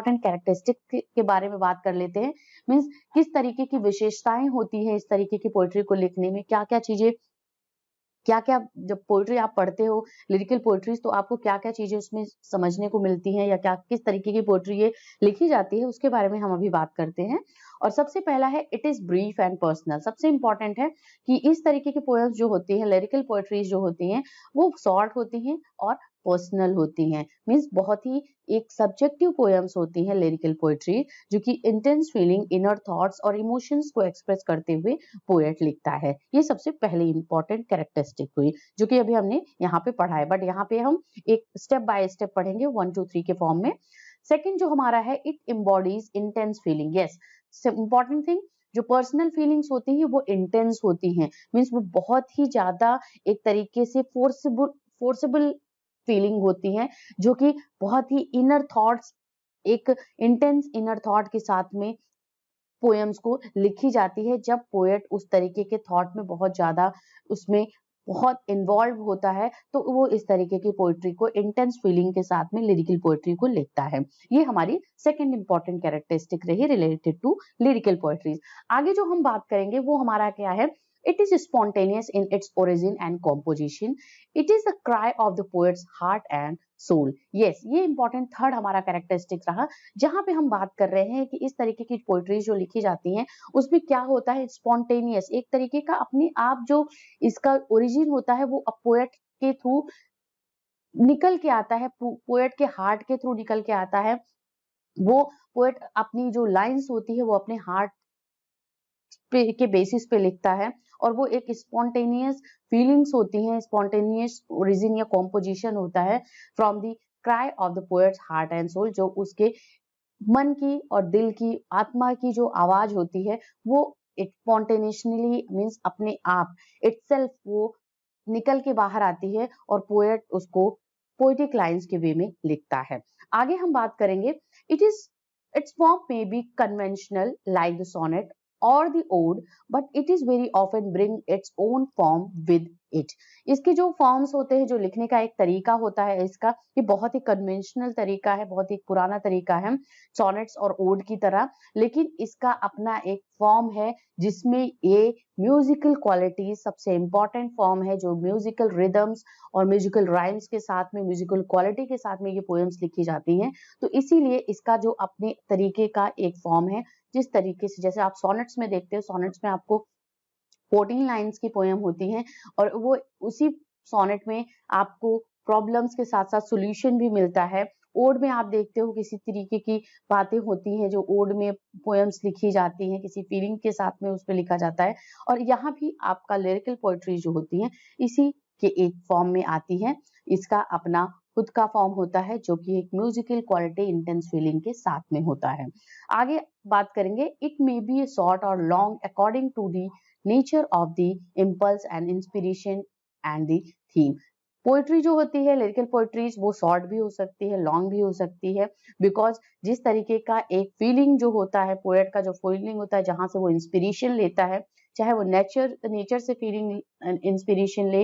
Important characteristic के बारे में बात कर लेते हैं। मीन्स किस तरीके की विशेषताएं होती हैं इस तरीके की पोएट्री को लिखने में, क्या-क्या चीजें, क्या-क्या जब पोएट्री आप पढ़ते हो, लिरिकल पोएट्रीज़, तो आपको क्या-क्या चीज़ें उसमें समझने को मिलती हैं या क्या किस तरीके की पोएट्री ये लिखी जाती है, उसके बारे में हम अभी बात करते हैं। और सबसे पहला है it is brief and personal. सबसे इम्पोर्टेंट है कि इस तरीके की पोएम्स जो होती हैं, लिरिकल पोएट्रीज़ जो होती हैं, वो शॉर्ट होती हैं और पर्सनल होती हैं। मीन्स बहुत ही एक सब्जेक्टिव पोएम्स होती हैं लिरिकल पोएट्री, जो कि इंटेंस फीलिंग, इनर थॉट्स और इमोशंस को एक्सप्रेस करते हुए पोएट लिखता है। ये सबसे पहली इंपॉर्टेंट कैरेक्टरिस्टिक हुई, जो कि अभी हमने यहाँ पे पढ़ा है, बट यहाँ पे हम एक स्टेप बाय स्टेप पढ़ेंगे 1 2 3 के फॉर्म में। सेकंड जो हमारा है, it embodies intense feeling. Yes, important thing, जो पर्सनल फीलिंग्स होती हैं वो इंटेंस होती हैं। मीन्स वो बहुत ही ज्यादा एक तरीके से फोर्सेबल फीलिंग होती हैं, जो कि बहुत ही इनर थॉट्स, एक इंटेंस इनर थॉट के साथ में पोएम्स को लिखी जाती है। जब पोएट उस तरीके के थॉट में बहुत ज्यादा उसमें बहुत इन्वॉल्व होता है, तो वो इस तरीके की पोएट्री को इंटेंस फीलिंग के साथ में लिरिकल पोएट्री को लिखता है। ये हमारी सेकंड इंपॉर्टेंट कैरेक्टरिस्टिक रही रिलेटेड टू लिरिकल पोएट्रीज। आगे जो हम बात करेंगे वो हमारा क्या है, it is spontaneous in its origin and composition. It is the cry of the poet's heart and soul. Yes, ये इंपॉर्टेंट थर्ड हमारा कैरेक्टरिस्टिक रहा, जहां पे हम बात कर रहे हैं कि इस तरीके की पोएट्री जो लिखी जाती हैं उसमें क्या होता है, स्पॉन्टेनियस, एक तरीके का अपने आप जो इसका ओरिजिन होता है वो पोएट के थ्रू निकल के आता है, पोएट के हार्ट के थ्रू निकल के आता है। वो पोएट अपनी जो लाइंस होती है वो अपने हार्ट पे के बेसिस पे लिखता है, और वो एक स्पॉन्टेनियस फीलिंग्स होती हैं, स्पॉन्टेनियस ओरिजिन या कॉम्पोजिशन होता है from the cry of the poet's heart and soul. जो उसके मन की और दिल की, आत्मा की जो आवाज होती है वो स्पॉन्टेनियसली मीन्स अपने आप इटसेल्फ वो निकल के बाहर आती है, और पोएट उसको पोएटिक लाइंस के वे में लिखता है। आगे हम बात करेंगे, it is its form may be conventional like the sonnet और the ode, but it is very often bring its own form with it. इसके जो फॉर्म्स होते हैं, जो लिखने का एक तरीका होता है इसका, ये बहुत ही कन्वेंशनल तरीका है, बहुत ही पुराना तरीका है सोनेट्स और ओड की तरह, लेकिन इसका अपना एक फॉर्म है जिसमें ये म्यूजिकल क्वालिटी सबसे इंपॉर्टेंट फॉर्म है, जो म्यूजिकल रिदम्स और म्यूजिकल राइम्स के साथ में, म्यूजिकल क्वालिटी के साथ में ये पोएम्स लिखी जाती हैं। तो इसीलिए इसका जो अपने तरीके का एक फॉर्म है, जिस तरीके से जैसे आप सोनेट्स में देखते हो, सोनेट्स में आपको 14 लाइन्स की पोएम होती हैं, और वो उसी सोनेट में आपको प्रॉब्लम्स के साथ साथ सॉल्यूशन भी मिलता है। ओड में आप देखते हो किसी तरीके की बातें होती हैं, जो ओड में पोएम्स लिखी जाती हैं, किसी फीलिंग के साथ में उस पे लिखा जाता है। और यहाँ भी आपका लिरिकल पोएट्री जो होती है इसी के एक फॉर्म में आती है। इसका अपना खुद का फॉर्म होता है, जो कि एक म्यूजिकल क्वालिटी इंटेंस फीलिंग के साथ में होता है। आगे बात करेंगे, इट मे बी शॉर्ट और long according to the nature of the impulse and inspiration and the theme. Poetry जो होती है, लिरिकल पोएट्रीज, वो शॉर्ट भी हो सकती है, लॉन्ग भी हो सकती है, बिकॉज जिस तरीके का एक फीलिंग जो होता है, पोएट का जो फीलिंग होता है, जहां से वो इंस्पिरेशन लेता है, चाहे वो नेचर से फीलिंग इंस्पिरेशन ले